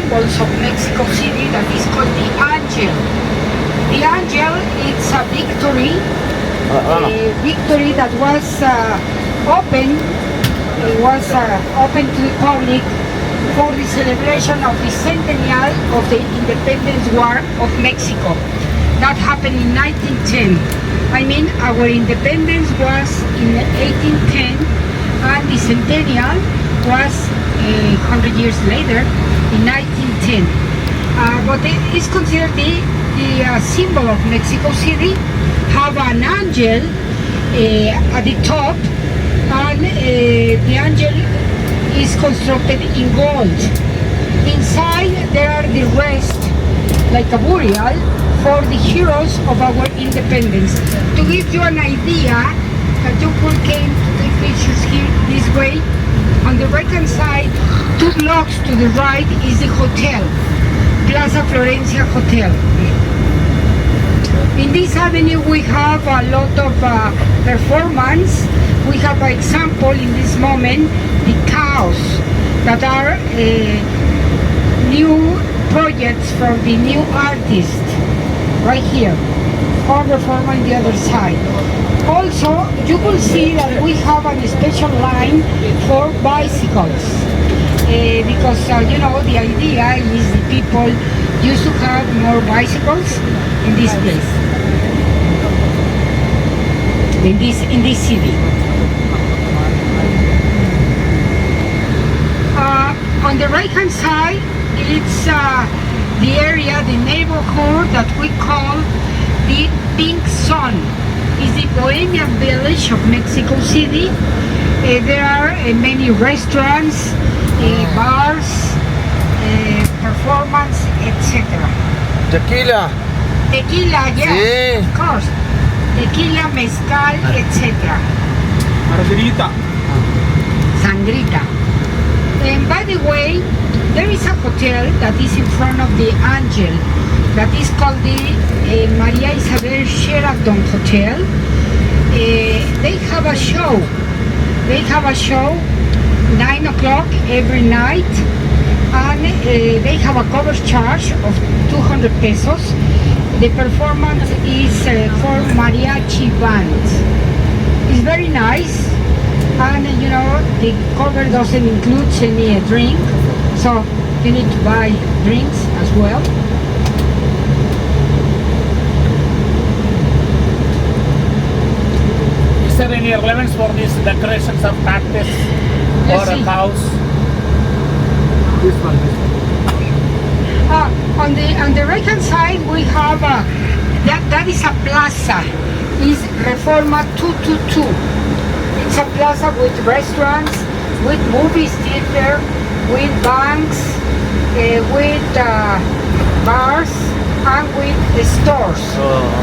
symbols of Mexico City that is called the Angel. The Angel, it's a victory, victory that was open. It was open to the public for the celebration of the centennial of the Independence War of Mexico. That happened in 1910. I mean, our independence was in 1810, and the centennial was 100 years later in 1910. But it is considered the symbol of Mexico City. Have an angel at the top, and the angel is constructed in gold. Inside there are the rest, like a burial, for the heroes of our independence. To give you an idea, you came to take pictures here this way. On the right hand side, 2 blocks to the right is the hotel, Plaza Florencia Hotel. In this avenue we have a lot of performance. We have, for example, in this moment, the cows that are new projects from the new artist right here, or perform on the other side. Also, you will see that we have a special line for bicycles because you know, the idea is the people used to have more bicycles in this place, in this city. On the right hand side, it's the area, the neighborhood that we call the Pink Sun. It's the Bohemian village of Mexico City. There are many restaurants, bars, performance, etc. Tequila. Tequila, yes, Sí. of course. Tequila, mezcal, etc. Margarita. Sangrita. And by the way, there is a hotel that is in front of the Angel that is called the Maria Isabel Sheraton Hotel. They have a show. They have a show 9 o'clock every night, and they have a cover charge of 200 pesos. The performance is for mariachi band. It's very nice, and you know, the cover doesn't include any drink, so you need to buy drinks as well. Is there any relevance for these decorations of cactus or Let's a see. house? This one. On the right hand side we have that is a plaza. Is Reforma 222. It's a plaza with restaurants, with movie theater, with banks, with bars, and with stores.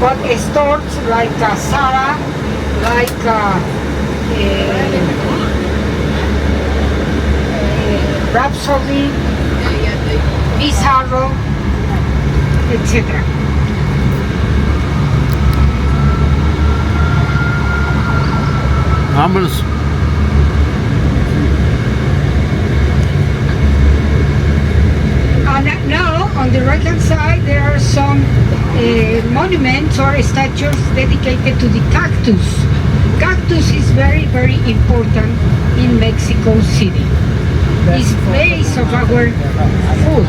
But stores like Zara, like Rhapsody, Pizarro, etc. Vámonos. And now, on the right hand side, there are some monuments or statues dedicated to the cactus. Cactus is very, very important in Mexico City. It's base of our food.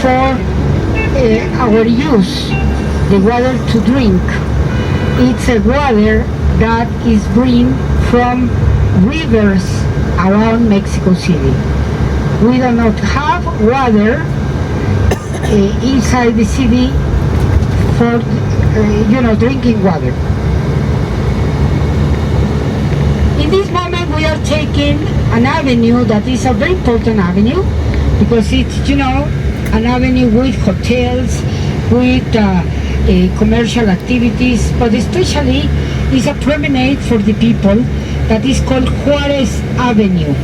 for our use, the water to drink. It's a water that is bring from rivers around Mexico City. We do not have water inside the city for drinking water. In this moment we are taking an avenue that is a very important avenue because it's an avenue with hotels, with commercial activities, but especially is a promenade for the people that is called Juarez Avenue.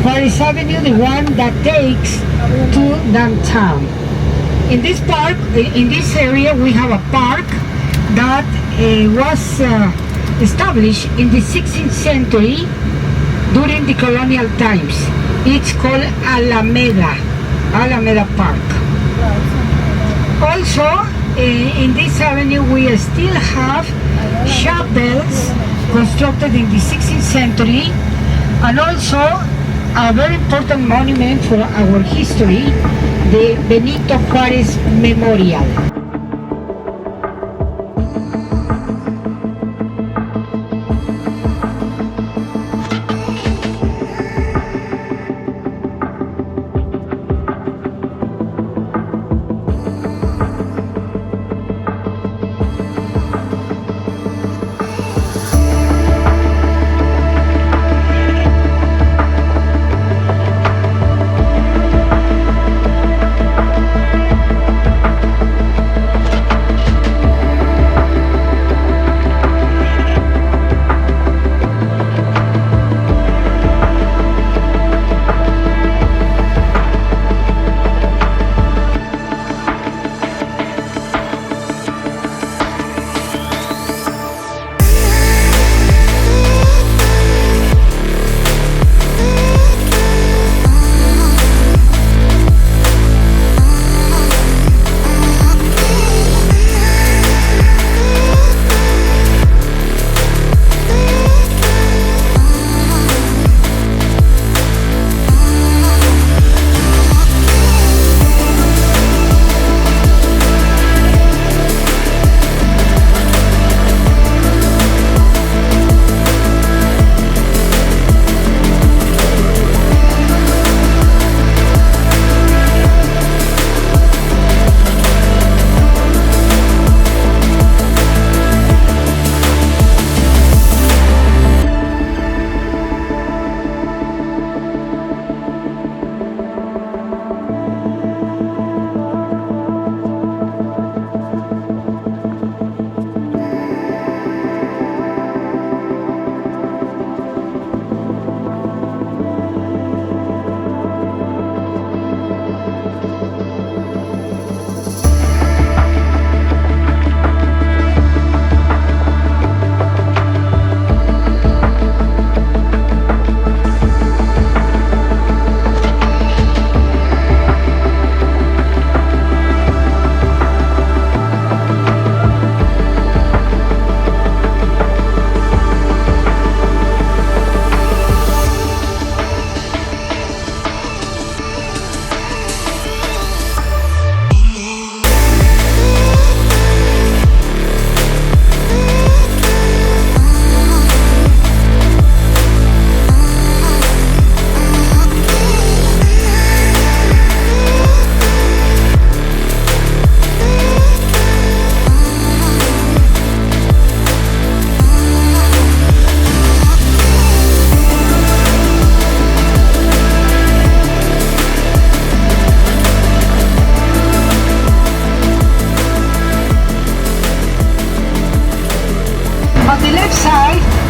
Juarez Avenue, the one that takes to downtown. In this park, in this area, we have a park that was established in the 16th century during the colonial times. It's called Alameda Park. Also, in this avenue, we still have chapels constructed in the 16th century, and also a very important monument for our history, the Benito Juárez Memorial.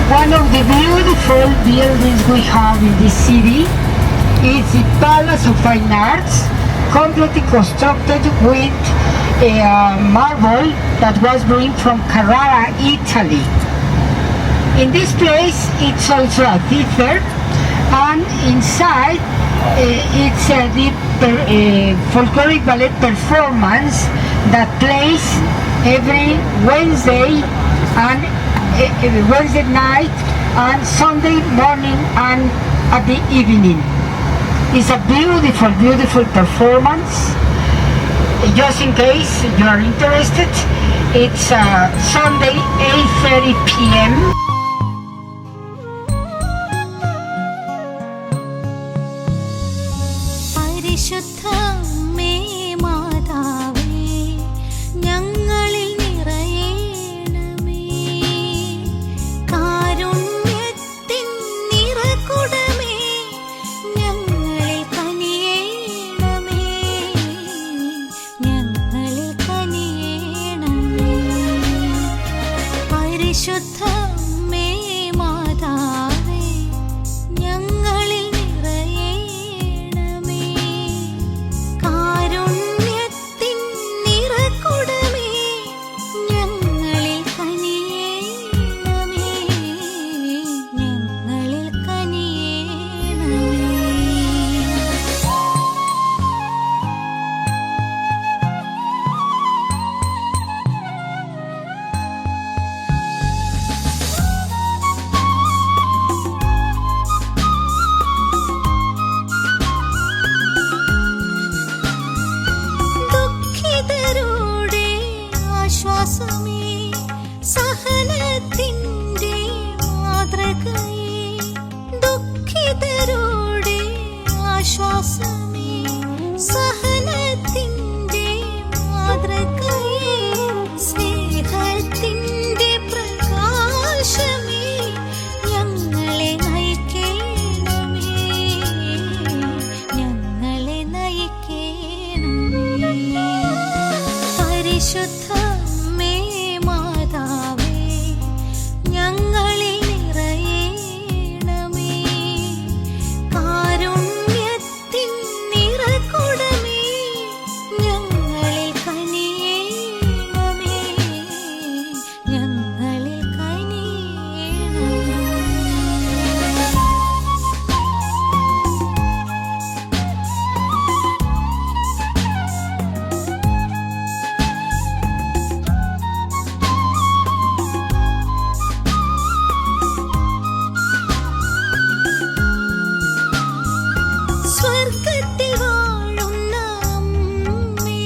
One of the beautiful buildings we have in this city is the Palace of Fine Arts, completely constructed with marble that was brought from Carrara, Italy. In this place, it's also a theater, and inside it's the folkloric ballet performance that plays every Wednesday and Wednesday night and Sunday morning and at the evening. It's a beautiful, beautiful performance. Just in case you are interested, it's Sunday 8:30 p.m. പരിശുദ്ധമേ മാതാവേ ഞങ്ങളിൽ നിറയണമേ കാരുണ്യത്തിൻ നിറകുടമേ ഞങ്ങളിൽ കനിയണമേ ഞങ്ങളിൽ കനിയണമേ പരിശുദ്ധമേ മാതാവേ ഞങ്ങളിൽ നിറയണമേ കാരുണ്യത്തിൻ നിറകുടമേ ഞങ്ങളിൽ കനിയണമേ ഞങ്ങളിൽ കനിയണമേ ദുഃഖിതരുടെ ആശ്വാസമേ സഹനത്തിൻ്റെ മാതൃകയേ ദുഃഖിതരുടെ ആശ്വാസമേ സഹനത്തിൻ്റെ മാതൃകയേ സ്നേഹത്തിൻ്റെ പ്രകാശമേ ഞങ്ങളെ നയിക്കണമേ ഞങ്ങളെ നയിക്കണമേ പരിശുദ്ധമേ മാതാവേ ഞങ്ങളിൽ നിറയണമേ കാരുണ്യത്തിൻ നിറകുടമേ ഞങ്ങളിൽ കനിയണമേ ഞങ്ങളിൽ കനിയണമേ സ്വർഗ്ഗത്തിൽ വാഴുന്ന അമ്മേ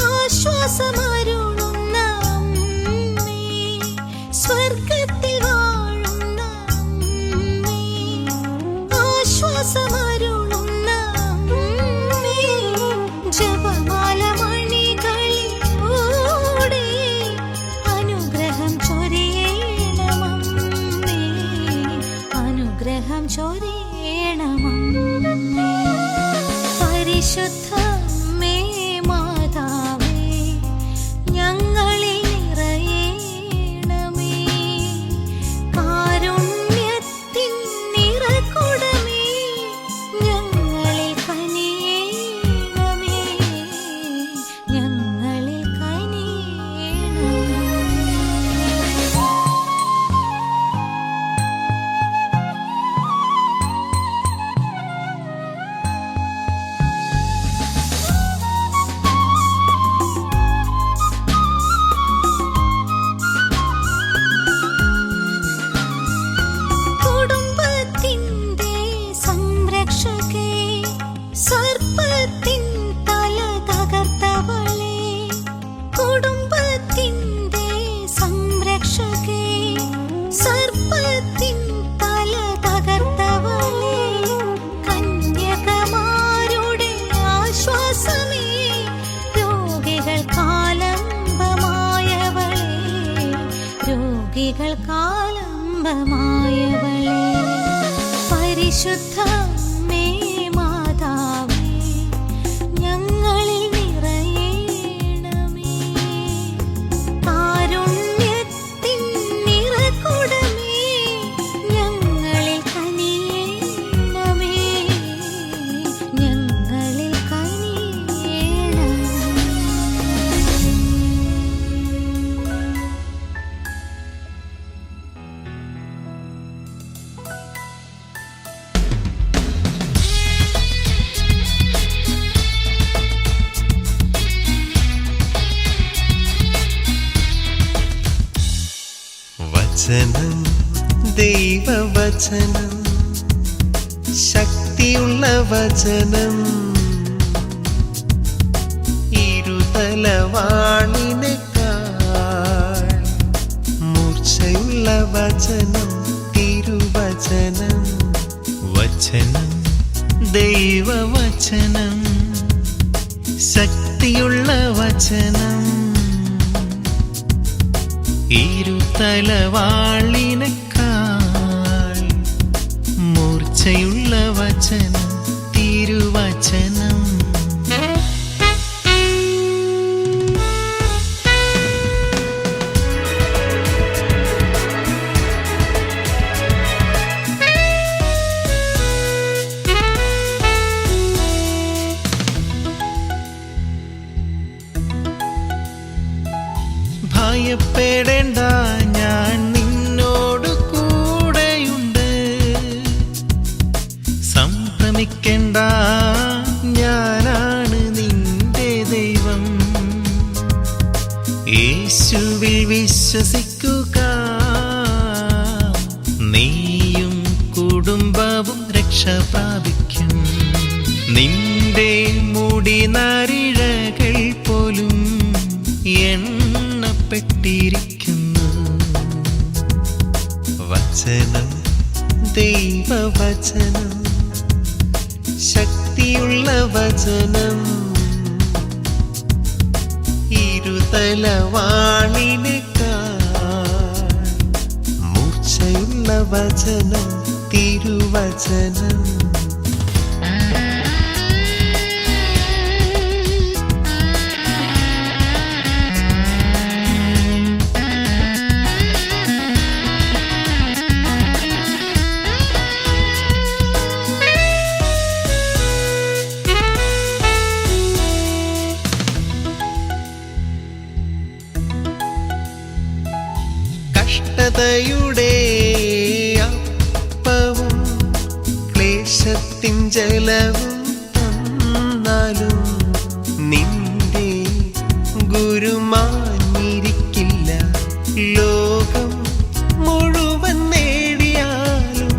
ആശ്വാസമരുളുന്ന അമ്മേ സ്വർഗ്ഗത്തിൽ വാഴുന്ന അമ്മേ ആശ്വാസമരുളുന്ന അമ്മേ ജപമാല മണികളിലൂടെ അനുഗ്രഹം ചൊരിയണമമ്മേ അനുഗ്രഹം ചൊരിയണമമ്മേ പരിശുദ്ധമേ മാതാവേ ഞങ്ങളിൽ നിറയണമേ കാരുണ്യത്തിൻ നിറകുടമേ ഞങ്ങളിൽ കനിയണമേ ഞങ്ങളിൽ കനിയണമേ കുടുംബത്തിൻ്റെ സംരക്ഷകേ സർപ്പത്തിൻ തല തകർത്തവളേ കുടുംബത്തിൻ്റെ സംരക്ഷകേ സർപ്പത്തിൻ തല തകർത്തവളേ കന്യകമാരുടെ ആശ്വാസമേ രോഗികൾക്കാലംബമായവളേ രോഗികൾക്കാലംബമായവളേ പരിശുദ്ധമേ മാതാവേ ഞങ്ങളിൽ നിറയണമേ കാരുണ്യത്തിൻ നിറകുടമേ ഞങ്ങളിൽ കനിയണമേ ഞങ്ങളിൽ കനിയണമേ വചനം ദൈവവചനം ശക്തി ശക്തിയുള്ള വചനം ഇരുതലവാളിനേക്കാൾ മൂർച്ചയുള്ള വചനം തിരുവചനം വചനം ദൈവവചനം ശക്തിയുള്ള വചനം ഇരുതലവാളിനേക്കാൾ മൂർച്ചയുള്ള വചനം തിരുവചനം ഭയപ്പെടേണ്ട, ഞാൻ നിന്നോട് കൂടെയുണ്ട്. സംഭ്രമിക്കേണ്ട, ഞാനാണ് നിന്റെ ദൈവം. യേശുവിൽ വിശ്വസിക്കുക, നീയും കുടുംബവും രക്ഷ പ്രാപിക്കും. നിന്റെ മുടിനാരിഴകൾ പോലും എണ്ണപ്പെട്ടിരിക്കുന്നു. വചനം ദൈവവചനം ശക്തിയുള്ള വചനം ഇരുതലവാളിനേക്കാൾ മൂർച്ചയുള്ള വചനം തിരുവചനം കഷ്ടതയുടെ അപ്പവും ക്ലേശത്തിൻ ജലവും തന്നാലും നിന്റെ ഗുരുമാഞ്ഞിരിക്കില്ല. ലോകം മുഴുവൻ നേടിയാലും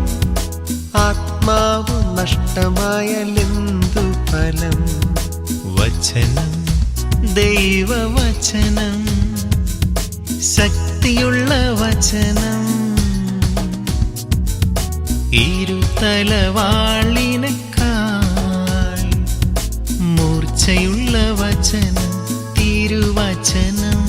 ആത്മാവ് നഷ്ടമായാലെന്തു ഫലം? വചനം ദൈവവചനം ശക്തിയുള്ള വചനം ഇരുതലവാളിനേക്കാൾ മൂർച്ചയുള്ള വചനം തിരുവചനം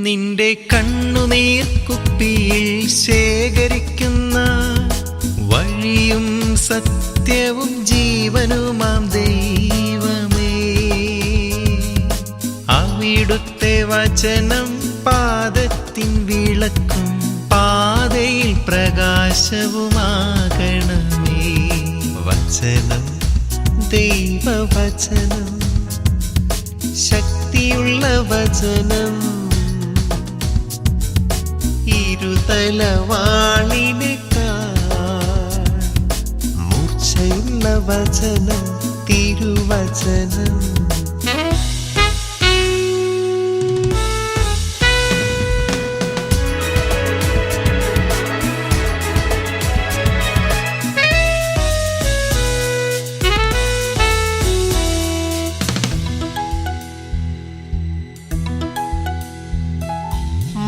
നിന്റെ കണ്ണുനീർ കുപ്പിയിൽ ശേഖരിക്കുന്ന വഴിയും സത്യവും ജീവനുമാം ദൈവമേ, അവിടുത്തെ വചനം പാദത്തിൻ വിളക്കും പാതയിൽ പ്രകാശവുമാകണമേ. വചനം ദൈവവചനം ശക്തിയുള്ള വചനം ഇരുതലവാളിനേക്കാൾ മൂർച്ചയുള്ള വചനം തിരുവചനം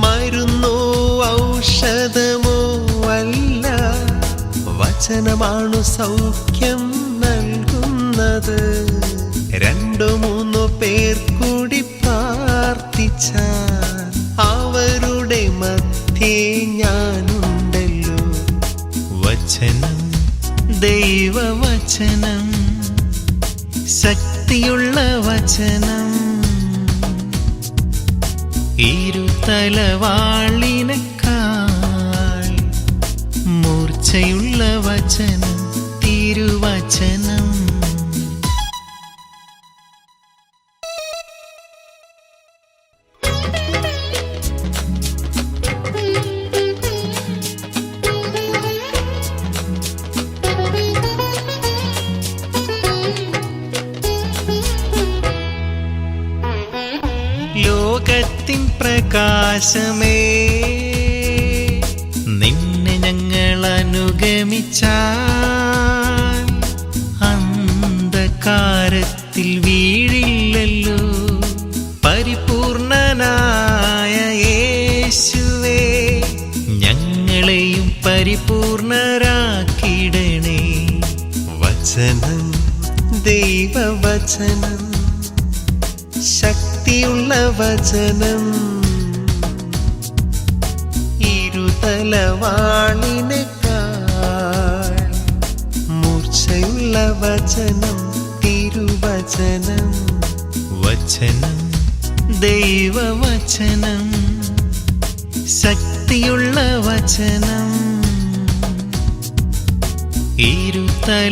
മരുന്നോ ഔഷധമോ അല്ല, വചനമാണു സൗഖ്യം നൽകുന്നത്. 2-3 പേർ കൂടി പ്രാർത്ഥിച്ചാൽ അവരുടെ മധ്യേ ഞാനുണ്ടല്ലോ. വചനം ദൈവവചനം ശക്തിയുള്ള വചനം ഇരുതലവാളിനേക്കാൾ മൂർച്ചയുള്ള വചനം തിരുവചനം പ്രകാശമേ നിന്നെ ഞങ്ങൾ അനുഗമിച്ചാൽ അന്ധകാരത്തിൽ വീഴില്ലല്ലോ. പരിപൂർണനായ യേശുവേ ഞങ്ങളെയും പരിപൂർണരാക്കിടണേ. വചനം ദൈവവചനം ശക്തിയുള്ള വചനം ഇരുതലവാളിനേക്കാൾ മൂർച്ചയുള്ള വചനം തിരുവചനം. വചനം ദൈവവചനം ശക്തിയുള്ള വചനം ഇരുതലവാളിനേക്കാൾ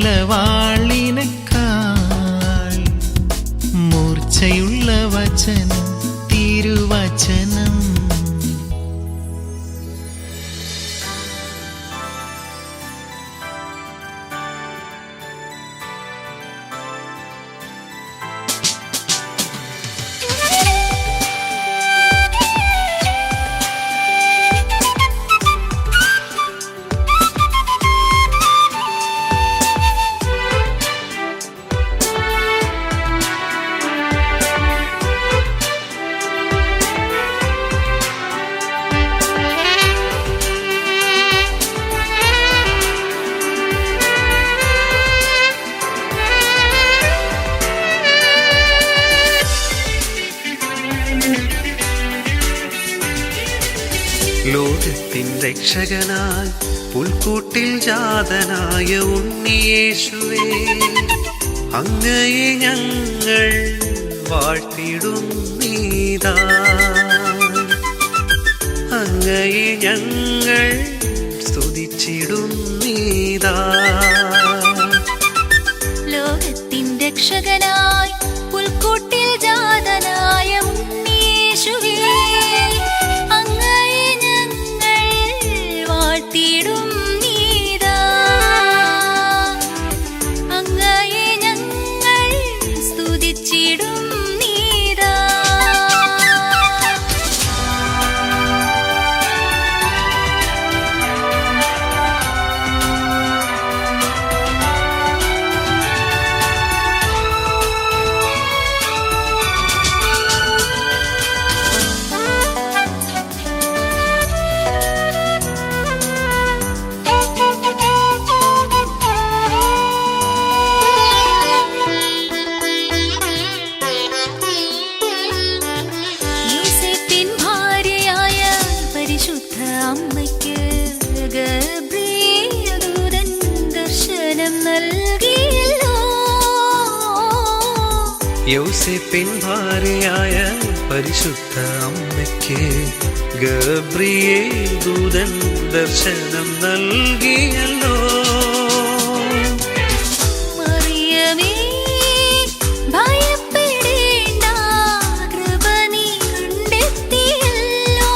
മൂർച്ചയുള്ള വചനം തിരുവചനം. ലോകത്തിൻ രക്ഷകനായി പുൽക്കൂട്ടിൽ ജാതനായ ഉണ്ണിയേശുവേ അങ്ങയെ ഞങ്ങൾ വാഴ്ത്തിടുന്നീതാ. അങ്ങയെ ഞങ്ങൾ സ്തുതിച്ചിടുന്നീതാ. ലോകത്തിൻ രക്ഷകനായി പുൽക്കൂട്ടിൽ ജാതനായ ഉണ്ണിയേശുവേ അങ്ങയെ ഞങ്ങൾ വാഴ്ത്തിടുന്നീതാ. അങ്ങയെ ഞങ്ങൾ സ്തുതിച്ചിടുന്നീതാ. യോസേപ്പിൻ ഭാര്യയായ പരിശുദ്ധ അമ്മയ്ക്ക് ഗബ്രിയേൽ ദൂതൻ ദർശനം നൽകിയല്ലോ. യോസേപ്പിൻ ഭാര്യയായ പരിശുദ്ധ അമ്മയ്ക്ക് ഗബ്രിയേൽ ദൂതൻ ദർശനം നൽകിയല്ലോ. മറിയമേ ഭയപ്പെടേണ്ട, കൃപ നീ കണ്ടെത്തിയല്ലോ.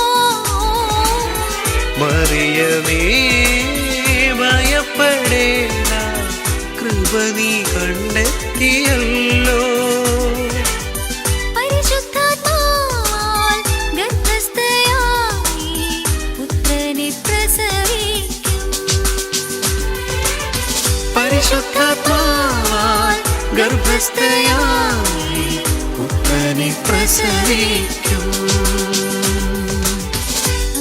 മറിയമേ ഭയപ്പെടേണ്ട, കൃപ നീ കണ്ടെത്തിയല്ലോ. പരിശുദ്ധാത്മാവാൽ ഗർഭസ്ഥയായി പുത്രനെ പ്രസവിക്കും. പരിശുദ്ധാത്മാവാൽ ഗർഭസ്ഥയായി പുത്രനെ പ്രസവിക്കും.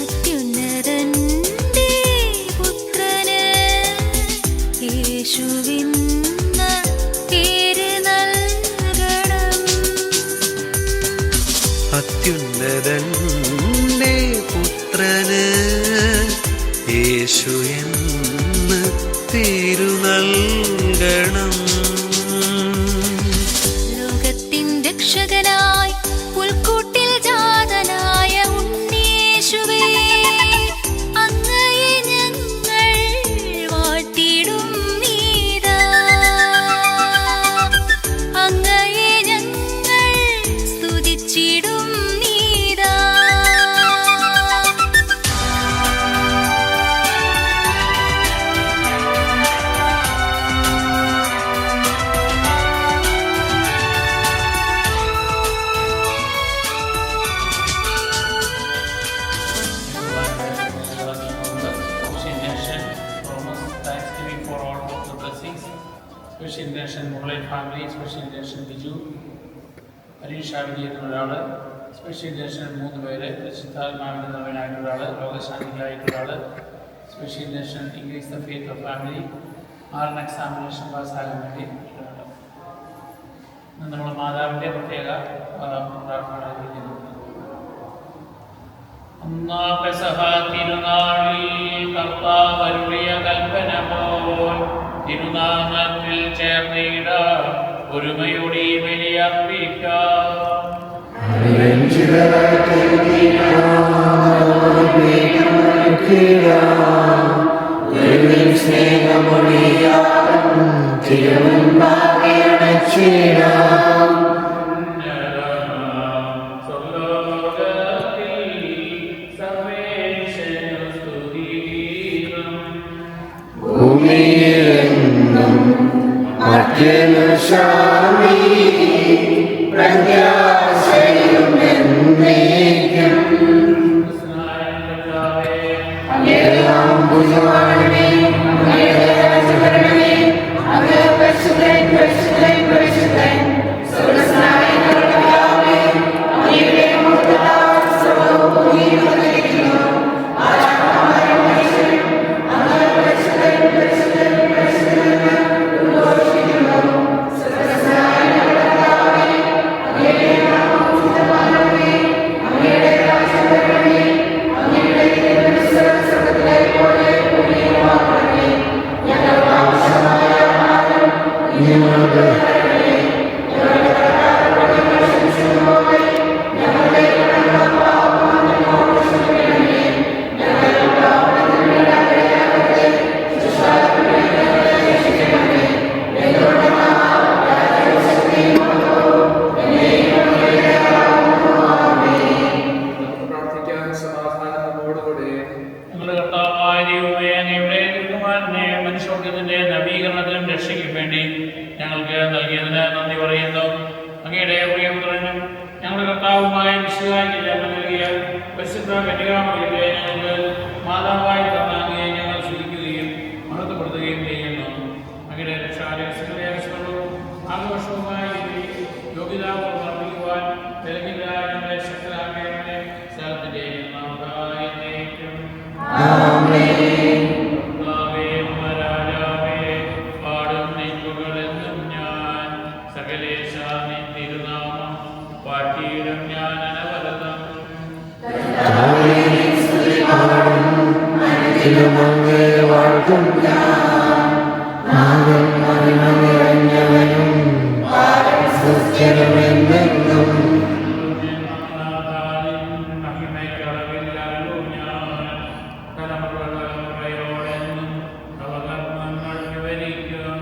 അത്യുന്നതന്റെ പുത്രന് യേശുവെന്ന പേര് നൽകണം. അത്യുന്നതന്റെ പുത്രന് യേശു എന്ന് പേരു നൽകണം. ലോകത്തിൻ രക്ഷകനായി പുൽക്കൂട്ടിൽ ജാതനായ ഉണ്ണിയേശുവേ അങ്ങയെ ഞങ്ങൾ വാഴ്ത്തിടുന്നീതാ. അങ്ങയെ ഞങ്ങൾ സ്തുതിച്ചിടുന്നീതാ. Special intention Murali family, special intention Biju, Harish ആവിധി എന്നൊരാൾ, സ്പെഷ്യൽ ഇൻറ്റൻഷൻ 3 പേര്, പരിശുദ്ധാത്മാവിൻ്റെ നവനായിട്ടുള്ള ആൾ, രോഗശാന്തിക്കായിട്ടുള്ള ആൾ, special intention English the faith of family, ആറിന് എക്സാമിനേഷൻ പാസ്സാകാൻ വേണ്ടി ഒരാൾ. നമ്മൾ മാതാവിൻ്റെ പ്രത്യേക പ്രാർത്ഥന അറിയിക്കുന്നു. പെസഹ തിരുനാളിൽ കർത്താവരുളിയ കൽപ്പന പോൽ തിരുനാമത്തിൽ ചേർന്നിട ഒരുമയോടെ ബലിയർപ്പിക്കാം. ഭൂമിയിലെങ്ങും അത്യനുശാന്തി പ്രത്യാശയും എന്നേക്കും അങ്ങേതാം ഭുജവാനമേ, അങ്ങയുടെ രാജഭരണമേ, അങ്ങ് പരിശുദ്ധൻ പരിശുദ്ധൻ പരിശുദ്ധൻ സ്വർഗ്ഗസ്ഥനായ ഞങ്ങളുടെ പിതാവേ, അങ്ങയുടെ മഹത്വത്താൽ സർവ്വവും ഭൂമിയിലും നിറഞ്ഞിരിക്കുന്നു. ആകാശവും മനുഷ്യരും അങ്ങ് പരിശുദ്ധൻ പരിശുദ്ധൻ പരിശുദ്ധൻ എന്ന് ഉദ്ഘോഷിക്കുന്നു. സ്വർഗ്ഗസ്ഥനായ ഞങ്ങളുടെ പിതാവേ, അങ്ങയുടെ നാമം പൂജിതമാകണമേ, അങ്ങയുടെ രാജ്യം വരണമേ, അങ്ങയുടെ തിരുമനസ്സ് സ്വർഗ്ഗത്തിലെ പോലെ ഭൂമിയിലുമാകണമേ. ഞങ്ങൾക്ക് ആവശ്യമായ ആഹാരം ഇന്ന് ഞങ്ങൾക്ക് തരണമേ. ഞങ്ങളുടെ കടക്കാരോട് ഞങ്ങൾ ക്ഷമിച്ചതുപോലെ ഞങ്ങളുടെ കടങ്ങളും പാപങ്ങളും ഞങ്ങളോട് ക്ഷമിക്കണമേ. ഞങ്ങളുടെ പാപത്തിൽ വീഴാതിടയാകരുതേ, ദുഷ്ടാരൂപിയിൽ നിന്ന് ഞങ്ങളെ രക്ഷിക്കണമേ. എന്തുകൊണ്ടെന്നാൽ രാജ്യവും ശക്തിയും മഹത്വവും എന്നേക്കും അങ്ങയുടേതാകുന്നു. ആമേൻ. പ്രാർത്ഥിക്കാൻ സമാധാനം നമ്മോടുകൂടെ. ഞങ്ങളുടെ കർത്താവായ ദൈവമേ, അങ്ങയുടെ തിരുകുമാരനെ മനുഷ്യവർഗത്തിന്റെ നവീകരണത്തിനും രക്ഷയ്ക്കും വേണ്ടി ഞങ്ങൾക്ക് നൽകിയതിന് നന്ദി പറയുന്നു. അങ്ങയുടെ പ്രിയപുത്രനും ഞങ്ങളുടെ കർത്താവുമായ മിശിഹായ്ക്ക് ജന്മം നൽകിയ പരിശുദ്ധ കന്യകാമറിയത്തെ ഞങ്ങൾക്ക് മാതാവായി തന്ന അങ്ങയെ ഞങ്ങൾ സ്തുതിക്കുകയും മഹത്വപ്പെടുത്തുകയും ചെയ്യുന്നു. അങ്ങയുടെ രക്ഷാരഹസ്യവും ആഘോഷവുമായി യോഗ്യതാപൂർവ്വം അർപ്പിക്കുവാൻ തിരക്കില്ല ഞങ്ങളെ ശക്തരാക്കണമേ. സ്ഥലത്തിന്റെ നാഥായ എന്നേക്കും. രാജാവേ, പാടും നെയ്യുകളെന്നും ഞാൻ സകലേശ നിൻ തിരുനാമം പാട്ടിയിടും ഞാൻ അനവരതം. മഹിമയ്ക്കളവില്ലല്ലോ ഞാൻ തലമുറയോടെന്നും അവകർമ്മങ്ങൾ വിവരിക്കും.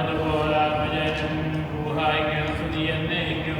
അതുപോലെ ആത്മജനും ഗുഹായിക്കും സ്തുതി എന്നേക്കും.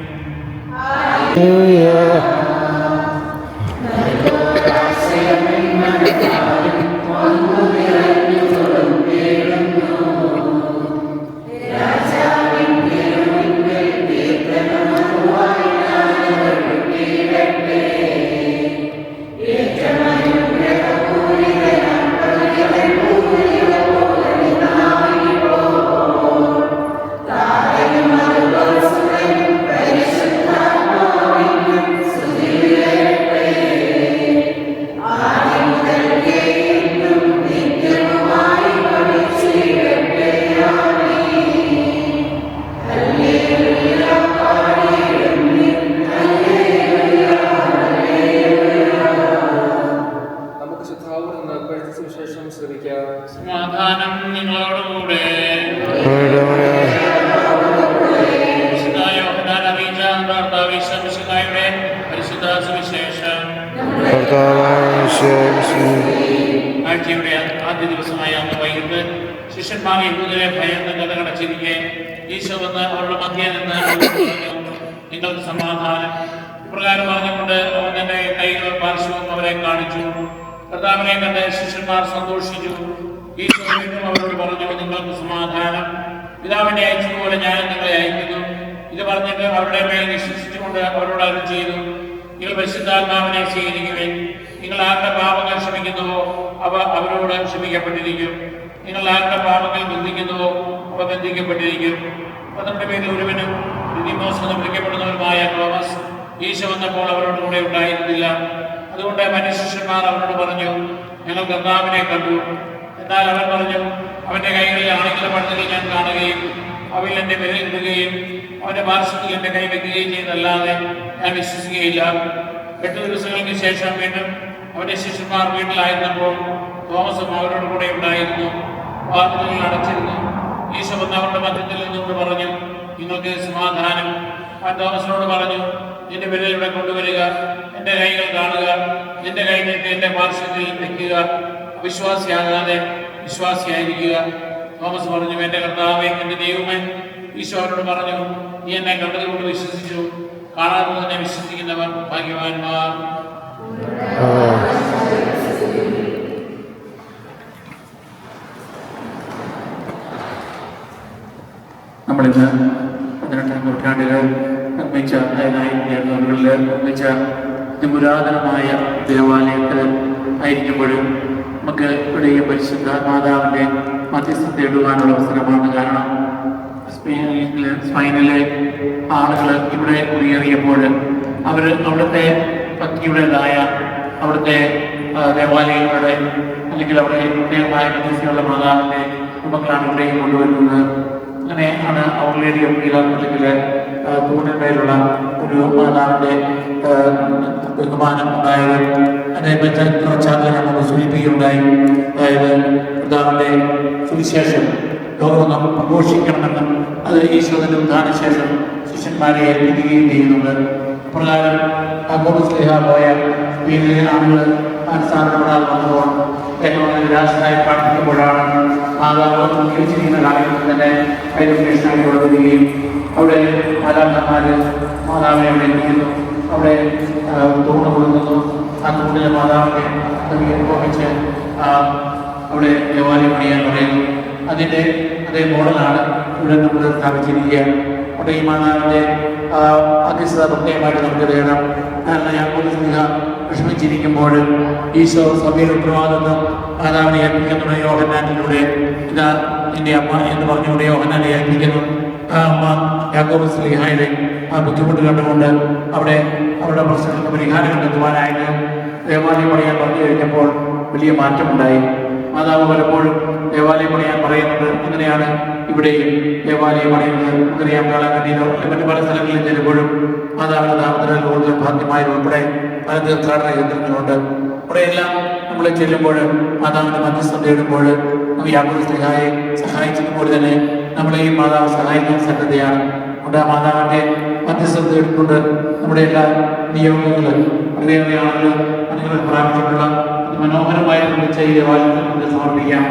നമുക്ക് ശ്രദ്ധാപൂർവ്വം നിന്ന് പഠിച്ച സുവിശേഷം ശ്രമിക്കാം. സമാധാനം നിങ്ങളോടുകൂടെ. പരിശുദ്ധ സുവിശേഷം ആഴ്ചയുടെ ആദ്യ ദിവസമായ അന്ന് വൈകിട്ട് ശിഷ്യന്മാർ യഹൂദരെ ഭയന്ന് കഥകടച്ചിരിക്കെ ഈശോ വന്ന് അവരുടെ മധ്യേ നിന്ന് നിങ്ങൾക്ക് സമാധാനം ഇപ്രകാരം പറഞ്ഞുകൊണ്ട് അവൻ തന്റെ കൈകളും പാർശ്വവും അവരെ കാണിച്ചു. കർത്താവിനെ കണ്ട് ശിഷ്യന്മാർ സന്തോഷിച്ചു. ഈശോ വീണ്ടും അവരോട് പറഞ്ഞു, നിങ്ങൾക്ക് സമാധാനം. പിതാവിനെ അയച്ചതുപോലെ ഞാൻ നിങ്ങളെ അയക്കുന്നു. ഇത് പറഞ്ഞിട്ട് അവരുടെ മേൽ വിശ്വസിച്ചുകൊണ്ട് അവരോട് അരുളി ചെയ്തു, നിങ്ങൾ പരിശുദ്ധാത്മാവിനെ സ്വീകരിക്കുവിൻ. നിങ്ങൾ ആരുടെ പാപങ്ങൾ ക്ഷമിക്കുന്നുവോ അവ അവരോട് ക്ഷമിക്കപ്പെട്ടിരിക്കും. നിങ്ങൾ ആരുടെ പാപങ്ങൾ ബന്ധിക്കുന്നുവോ അവ ബന്ധിക്കപ്പെട്ടിരിക്കും. 12 പേരിൽ ഒരുവനും ദിദിമോസ് എന്ന് വിളിക്കപ്പെടുന്നവരുമായ തോമസ് ഈശോ വന്നപ്പോൾ അവരോട് കൂടെ ഉണ്ടായിരുന്നില്ല. അതുകൊണ്ട് മനുഷ്യന്മാർ അവരോട് പറഞ്ഞു, ഞങ്ങൾ കർത്താവിനെ കണ്ടു. എന്നാൽ അവൻ പറഞ്ഞു, അവന്റെ കൈകളിൽ ആണെങ്കിലും പഴുതുകൾ ഞാൻ കാണുകയും അവയിൽ എൻ്റെ വിരൽ ഇടുകയും അവന്റെ പാർശ്വത്തിൽ എൻ്റെ കൈ വയ്ക്കുകയും ചെയ്തല്ലാതെ ഞാൻ വിശ്വസിക്കുകയില്ല. 8 ദിവസങ്ങൾക്ക് ശേഷം വീണ്ടും അവന്റെ ശിഷ്യന്മാർ വീട്ടിലായിരുന്നപ്പോൾ തോമസും അവരോട് കൂടെ ഉണ്ടായിരുന്നു. വാതിലുകൾ അടച്ചിരുന്നു. ഈശോ വന്ന് അവരുടെ മധ്യത്തിൽ നിന്നുകൊണ്ട് പറഞ്ഞു, നിങ്ങൾക്ക് സമാധാനം. അവൻ തോമസിനോട് പറഞ്ഞു, നിന്റെ വിരൽ ഇവിടെ കൊണ്ടുവരിക, എൻ്റെ കൈകൾ കാണുക, നിന്റെ കൈ നീട്ടി എൻ്റെ പാർശ്വത്തിൽ വയ്ക്കുക. അവിശ്വാസിയാകാതെ വിശ്വാസിയായിരിക്കുക. തോമസ് പറഞ്ഞു, എൻ്റെ കർത്താവേ, എൻ്റെ ദൈവമേ. ഈശോ അവരോട് പറഞ്ഞു, നീ എന്നെ കണ്ടതുകൊണ്ട് വിശ്വസിച്ചു. കാണാതെ തന്നെ വിശ്വസിക്കുന്നവർ ഭാഗ്യവാന്മാർ. നമ്മളിന്ന് 18ാം നൂറ്റാണ്ടിൽ നിർമ്മിച്ച നിർമ്മിച്ച പുരാതനമായ ദേവാലയത്തിൽ ആയിരിക്കുമ്പോഴും നമുക്ക് ഇവിടെയും പരിശുദ്ധ മാതാവിൻ്റെ മധ്യസ്ഥത ഇടുവാനുള്ള അവസരമാണ്. കാരണം സ്പെയിനിലെ ആളുകൾ ഇവിടെ കുടിയേറിയപ്പോൾ അവർ അവിടുത്തെ ഭക്തിയുടേതായ അവിടുത്തെ ദേവാലയങ്ങളുടെ അല്ലെങ്കിൽ അവിടെ പ്രത്യേകമായ മധ്യസ്ഥയുള്ള മാതാവിൻ്റെ രൂപങ്ങളാണ് ഇവിടെയും കൊണ്ടുവരുന്നത്. അങ്ങനെയാണ് ഔർ ലേഡി ഓഫ് അല്ലെങ്കിൽ തൂണിന്മേലുള്ള ഒരു മാതാവിൻ്റെ ബഹുമാനം ഉണ്ടായത്. അതിനെ പശ്ചാത്തലം നമുക്ക് സൂചിപ്പിക്കുകയുണ്ടായി. അതായത് കർത്താവിൻ്റെ സുവിശേഷം ലോകം പ്രഘോഷിക്കണമെന്നും അത് ഈശോയുടെ ഉദ്ധാനശേഷം ശിഷ്യന്മാരെ ഏൽപ്പിക്കുകയും ചെയ്യുന്നുണ്ട്. പ്രകാരം യാക്കോബ് പോയ വീട്ടിലെ ആളുകൾ സ്ഥാനപ്പെടാൻ വന്നപ്പോൾ എന്നോട് നിരാശനായി പ്രാർത്ഥിക്കുമ്പോഴാണ് മാതാവ് ജീവിച്ചിരിക്കുന്ന കാലഘട്ടത്തിൽ തന്നെ ഐഡന്റിഫിക്കേഷനായി കൊടുക്കുകയും അവിടെ മാതാപിതാക്കന്മാർ മാതാവിനെ അവിടെ എത്തിക്കുന്നു. അവിടെ തൂണ് കൊടുക്കുന്നു. ആ തൂണിലെ മാതാവിനെ അനുഭവിച്ച് അവിടെ ദേവാലയം പണിയാൻ പറയുന്നു. അതിൻ്റെ അതേ മോഡലാണ് ഇവിടെ നമ്മൾ സ്ഥാപിച്ചിരിക്കുക. അവിടെ ഈ മാതാവിൻ്റെ മധ്യസ്ഥത പ്രത്യേകമായിട്ട് നമുക്ക് തേടാം. കാരണം യാക്കോബ് വിഷമിച്ചിരിക്കുമ്പോൾ ഈശോ സഭയുടെ ഉത്തരവാദിത്വം മാതാവിനെ ഏൽപ്പിക്കുന്നുണ്ട്. യോഹന്നാനിലൂടെ ഇതാ എൻ്റെ അമ്മ എന്ന് പറഞ്ഞുകൊണ്ട് യോഹന്നാനെ ഏൽപ്പിക്കുന്നു. ആ അമ്മ യാക്കോബ് ശ്ലീഹായുടെ ആ ബുദ്ധിമുട്ട് കണ്ടുകൊണ്ട് അവരുടെ പ്രശ്നങ്ങൾക്ക് പരിഹാരം കണ്ടെത്തുവാനായിട്ട് ദേവാലയം പണിയാൻ പറഞ്ഞു കഴിഞ്ഞപ്പോൾ വലിയ മാറ്റമുണ്ടായി. മാതാവ് പലപ്പോഴും ദേവാലയം പണിയാൻ പറയുന്നത്. അങ്ങനെയാണ് ഇവിടെയും ദേവാലയം പണിയുന്നത്. അങ്ങനെയാം വേളാങ്കണ്ണിയിലോ മറ്റു പല സ്ഥലങ്ങളിൽ ചെല്ലുമ്പോഴും മാതാവിന്റെ നാമത്തിൽ കൂടുതൽ ഭാഗ്യമായി ഉൾപ്പെടെ പല തീർത്ഥാടന കേന്ദ്രങ്ങളുണ്ട്. അവിടെയെല്ലാം നമ്മൾ ചെല്ലുമ്പോൾ മാതാവിന്റെ മധ്യസ്ഥത ഇടുമ്പോൾ നമുക്ക് യാക്കോബ് ശ്ലീഹായെ സഹായിച്ചതുപോലെ തന്നെ നമ്മളെയും മാതാവ് സഹായിക്കാൻ സന്നദ്ധയാണ്. നമ്മുടെ ആ മാതാവിന്റെ മധ്യസ്ഥത എടുത്തുകൊണ്ട് നമ്മുടെ എല്ലാ നിയോഗങ്ങൾ വളരെയേറെ ആളുകൾ അനുഗ്രഹം പ്രാപിച്ചിട്ടുള്ള മനോഹരമായ നിർമ്മിച്ച ഈ ദേവാലയത്തിൽ നമുക്ക് സമർപ്പിക്കാം.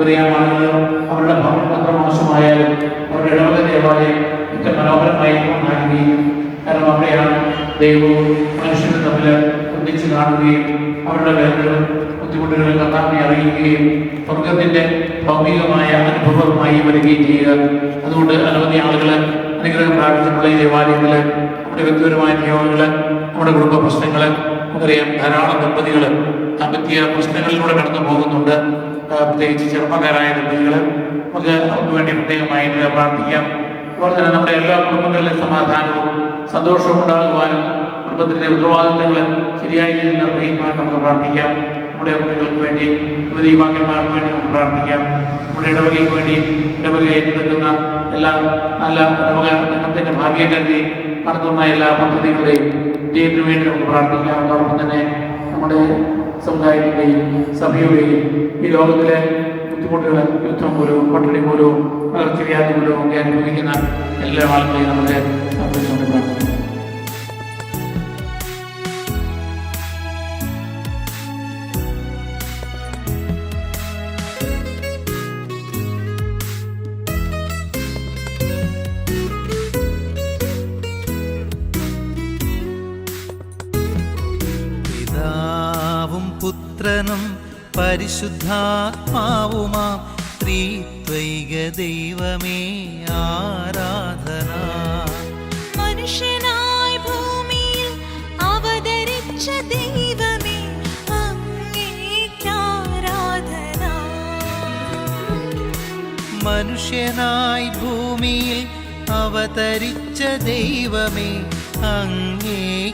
അറിയാം, ആളുകൾ അവരുടെ ഭവനം എത്ര മോശമായാലും അവരുടെ ഇടവക ദേവാലയം ഒക്കെ മനോഹരമായി കാണുകയും കാരണം അവിടെയാണ് ദൈവവും മനുഷ്യരും തമ്മിൽ ഒന്നിച്ച് കാണുകയും അവരുടെ വേദനകളും ബുദ്ധിമുട്ടുകളും കർത്താവിനെ അറിയുകയും സ്വർഗത്തിന്റെ ഭൗമികമായ അനുഭവമായി വരികയും ചെയ്യുക. അതുകൊണ്ട് അനവധി ആളുകൾ അനുഗ്രഹം പ്രാപിച്ചിട്ടുള്ള ഈ ദേവാലയങ്ങൾ നമ്മുടെ വ്യക്തിപരമായ നിയോഗങ്ങൾ, നമ്മുടെ കുടുംബ പ്രശ്നങ്ങൾ, നമുക്കറിയാം ധാരാളം ദമ്പതികൾ ദാമ്പത്യ പ്രശ്നങ്ങളിലൂടെ കടന്നു പോകുന്നുണ്ട്. പ്രത്യേകിച്ച് ചെറുപ്പക്കാരായ ദമ്പതികൾ നമുക്ക് അവർക്ക് വേണ്ടി പ്രത്യേകമായിട്ട് പ്രാർത്ഥിക്കാം. അതുപോലെ തന്നെ നമ്മുടെ എല്ലാ കുടുംബങ്ങളിലെ സമാധാനവും സന്തോഷവും ഉണ്ടാകുവാനും കുടുംബത്തിൻ്റെ ഉത്തരവാദിത്തങ്ങൾ ശരിയായ രീതിയിൽ നിർവഹിക്കുവാൻ നമുക്ക് പ്രാർത്ഥിക്കാം. നമ്മുടെ കുട്ടികൾക്ക് വേണ്ടി യുവതീവാക്യന്മാർക്ക് വേണ്ടി നമുക്ക് പ്രാർത്ഥിക്കാം. നമ്മുടെ ഇടവകയ്ക്ക് വേണ്ടി ഇടവക ഏറ്റെടുക്കുന്ന എല്ലാ നല്ല ഇടവക രംഗത്തിൻ്റെ ഭാവിയെ കരുതി നടത്തുന്ന എല്ലാ പദ്ധതികളുടെയും വിജയത്തിന് വേണ്ടി നമുക്ക് പ്രാർത്ഥിക്കാം. അതോടൊപ്പം തന്നെ നമ്മുടെ സമുദായത്തിൻ്റെയും സഭയുടെയും ഈ ലോകത്തിലെ ബുദ്ധിമുട്ടുകൾ, യുദ്ധം മൂലവും പട്ടിണി മൂലവും പകർച്ചവ്യാധി മൂലവും ഒക്കെ അനുഭവിക്കുന്ന എല്ലാ ആളുകളെയും നമ്മുടെ സംരക്ഷണം പ്രാർത്ഥിക്കും. പുത്രനും പരിശുദ്ധാത്മാവുമാം ത്രിത്വൈക ദൈവമേ ആരാധന. അവതരിച്ച ദൈവമേ അങ്ങേയ്ക്കാരാധന. മനുഷ്യനായി ഭൂമിയിൽ അവതരിച്ച ദൈവമേ അങ്ങേയ്ക്കാരാധന.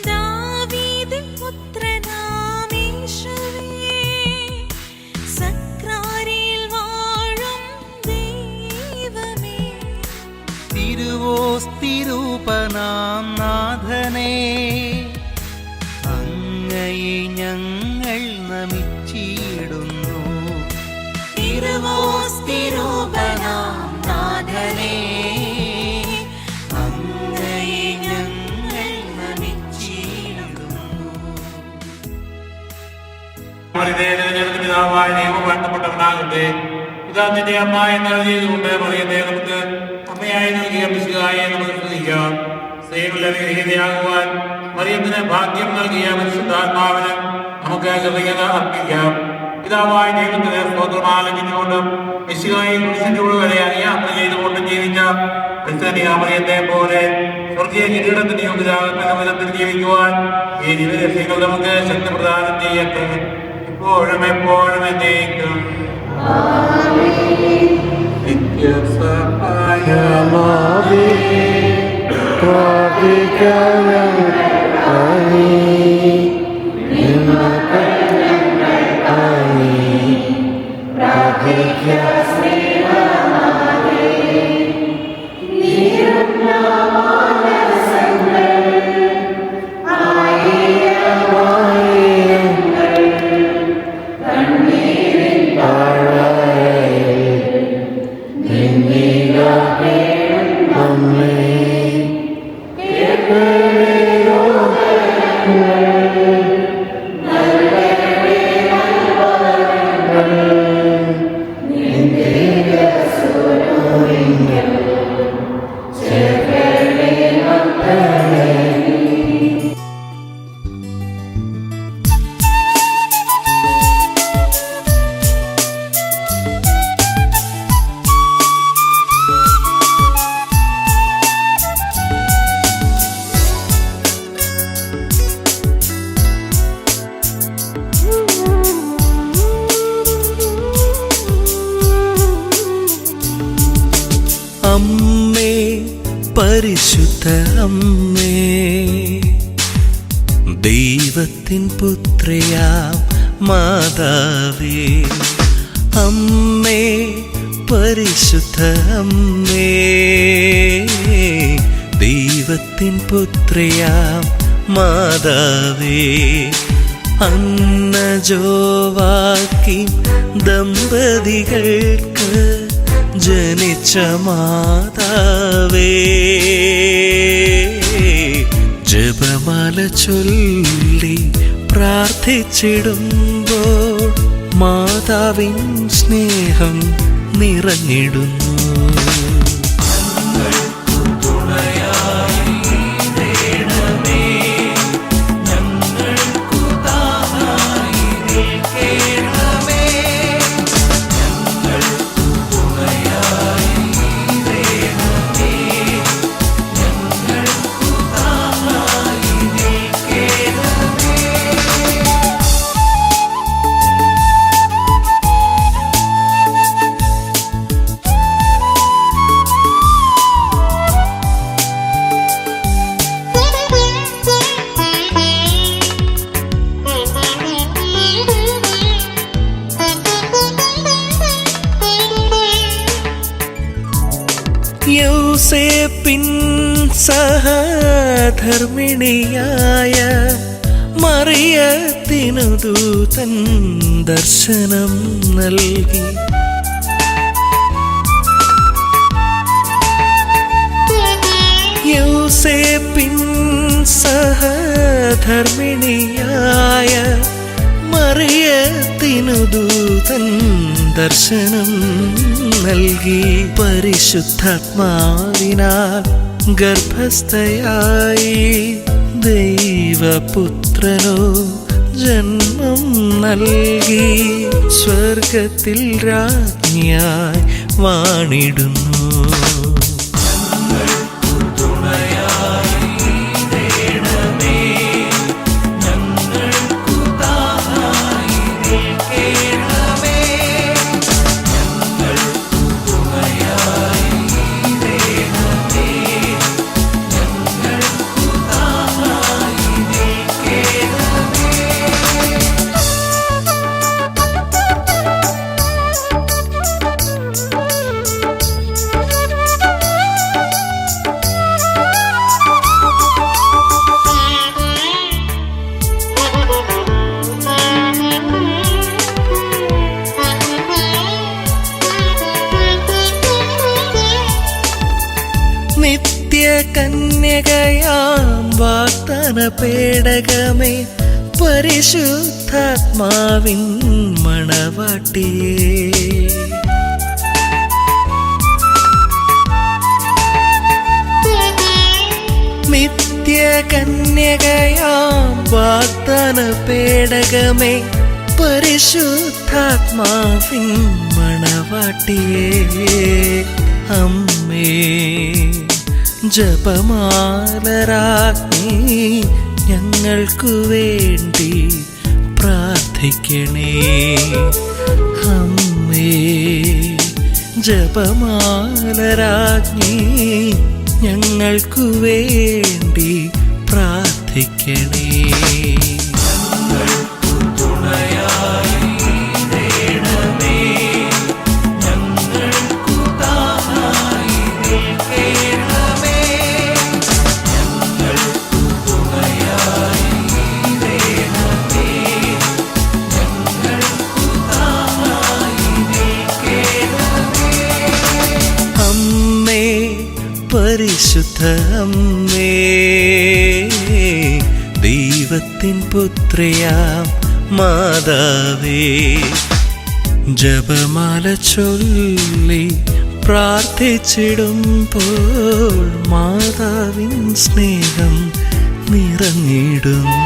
ദാവീദിൻ പുത്രനാമീശുവേ, സക്രാരിയിൽ വാഴും ദൈവമേ, തിരുവോസ്തിരൂപനാം നാഥനേ, അങ്ങയെ ഞങ്ങൾ നമിച്ചിടുന്നു. തിരുവോസ്തിരൂപനാം നാഥനേ, അങ്ങയെ ഞങ്ങൾ നമിച്ചിടുന്നു. പിതാവായ ദൈവം വാഴ്ത്തപ്പെട്ടവനാകട്ടെ. ഇതാ നിന്റെ അമ്മ എന്ന് എഴുതിയതുകൊണ്ട് മറിയത്തെ നമുക്ക് അമ്മയായി നൽകിയ മിശിഹായെ നമുക്ക് സ്തുതിക്കാം. സ്ത്രീകളുടെ വിഗ്രഹീതയാകുവാൻ മറിയത്തിന് ഭാഗ്യം നൽകിയ പരിശുദ്ധാത്മാവിന് നമുക്ക് കൃതജ്ഞത അർപ്പിക്കാം. പിതാവായ ദൈവത്തിന് സ്തോത്രമാലപിച്ചുകൊണ്ടും മിശിഹായെ കുരിശിന്റെ വരെ യാത്ര ചെയ്തുകൊണ്ടും ജീവിച്ച മറിയത്തെ പോലെ സ്വർഗീയ കിരീടത്തിന്റെ യോഗ്യരാകുന്ന വിധത്തിൽ ജീവിക്കുവാൻ ഈ ദിവരസ്യങ്ങൾ നമുക്ക് ശക്തി പ്രദാനം ചെയ്യട്ടെ, ഇപ്പോഴും എപ്പോഴും എന്നേക്കും. നിത്യസഹായമാവേ അമ്മേ, പരിശുദ്ധ അമ്മേ, ദൈവത്തിൻ പുത്രിയാം മാതാവേ. അമ്മേ, പരിശുദ്ധ അമ്മേ, ദൈവത്തിൻ പുത്രിയാം മാതാവേ. അന്നജോവാക്കിം ദമ്പതികൾക്ക് ജനിച്ച മാതാവേ, ജപമാല ചൊല്ലി പ്രാർത്ഥിച്ചിടുമ്പോൾ മാതാവിൻ സ്നേഹം നിറഞ്ഞിടുന്നു. യൗസേപ്പിൻ സഹധർമ്മിണിയായ മറിയത്തിനു ദൂതൻ ദർശനം നൽകി. യൗസേപ്പിൻ സഹധർമ്മിണിയായ മറിയത്തിനു ദൂതൻ ദർശനം നൽകി. പരിശുദ്ധാത്മാവിനാൽ ഗർഭസ്ഥയായി ദൈവപുത്രനോ ജന്മം നൽകി. സ്വർഗത്തിൽ രാജ്ഞിയായി വാണിടുന്നു. നിത്യകന്യകയാം വാഗ്ദാന പേടകമേ, പരിശുദ്ധാത്മാവിൻ മണവാട്ടിയേ. നിത്യകന്യകയാം വാഗ്ദാന പേടകമേ, പരിശുദ്ധാത്മാവിൻ മണവാട്ടിയേ. അമ്മേ ജപമാലരാജ്ഞി, ഞങ്ങൾക്കു വേണ്ടി പ്രാർത്ഥിക്കണേ. അമ്മേ ജപമാലരാജ്ഞി, ഞങ്ങൾക്കു വേണ്ടി പ്രാർത്ഥിക്കണേ. പരിശുദ്ധ അമ്മേ, ദൈവത്തിൻ പുത്രിയാം മാതാവേ, ജപമാല ചൊല്ലി പ്രാർത്ഥിച്ചിടുമ്പോൾ മാതാവിൻ സ്നേഹം നിറഞ്ഞിടുന്നു.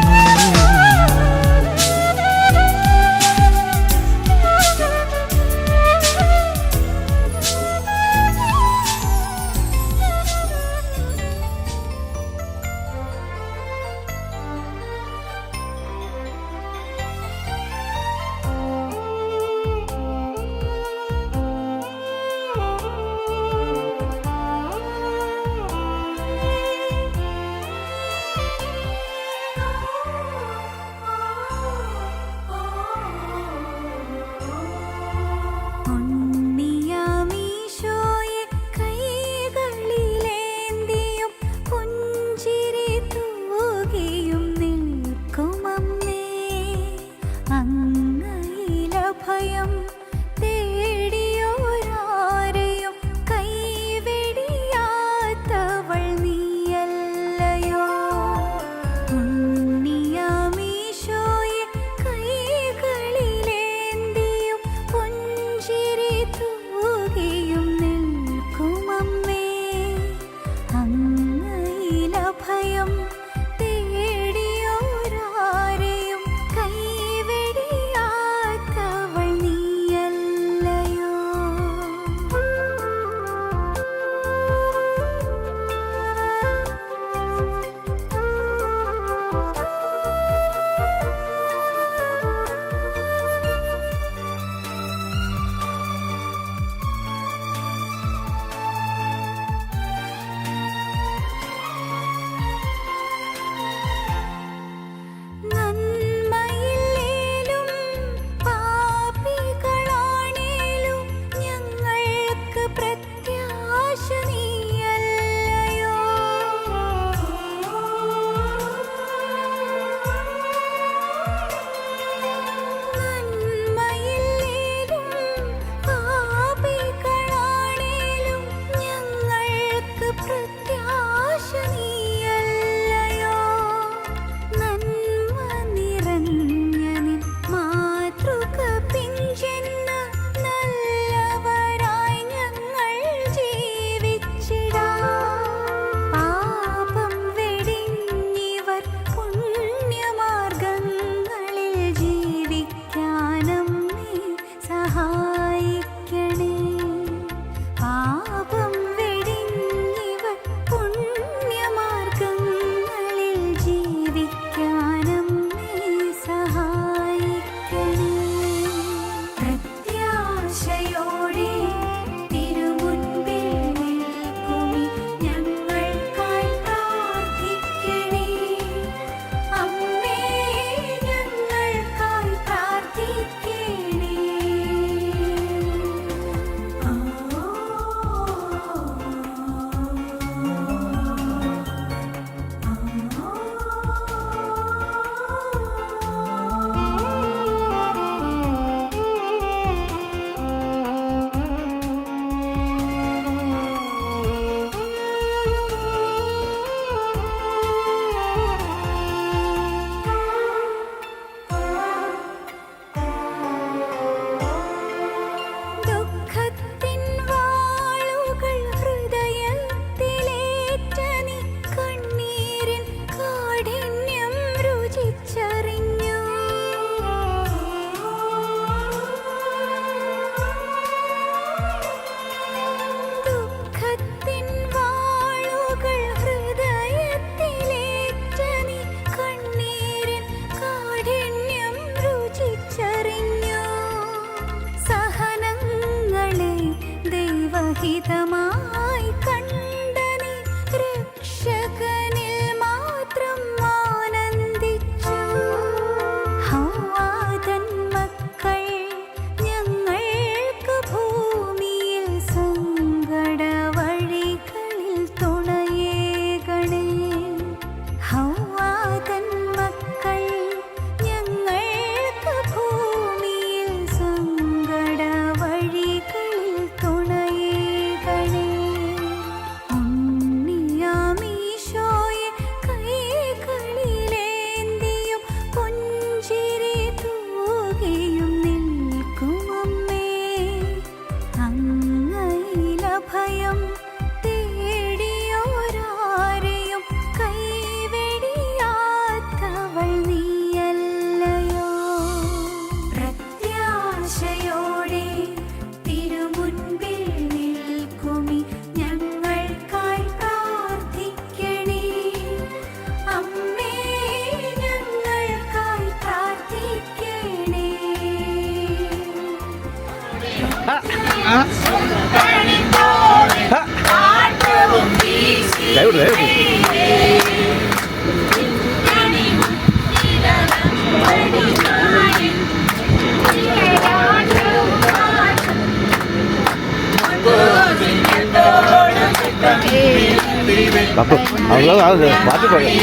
പാട്ട് പോയി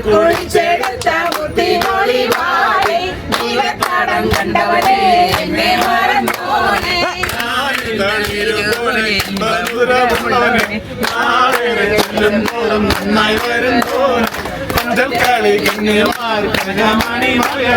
കുഴിച്ചെടുത്ത ബുദ്ധിമൊളിവാളെ ജീവത്താടം കണ്ടവനെ എന്നെ മറന്നോനെ നന്നായി വരും പന്തൽ കളി കന്യമാരി മണി മറിയ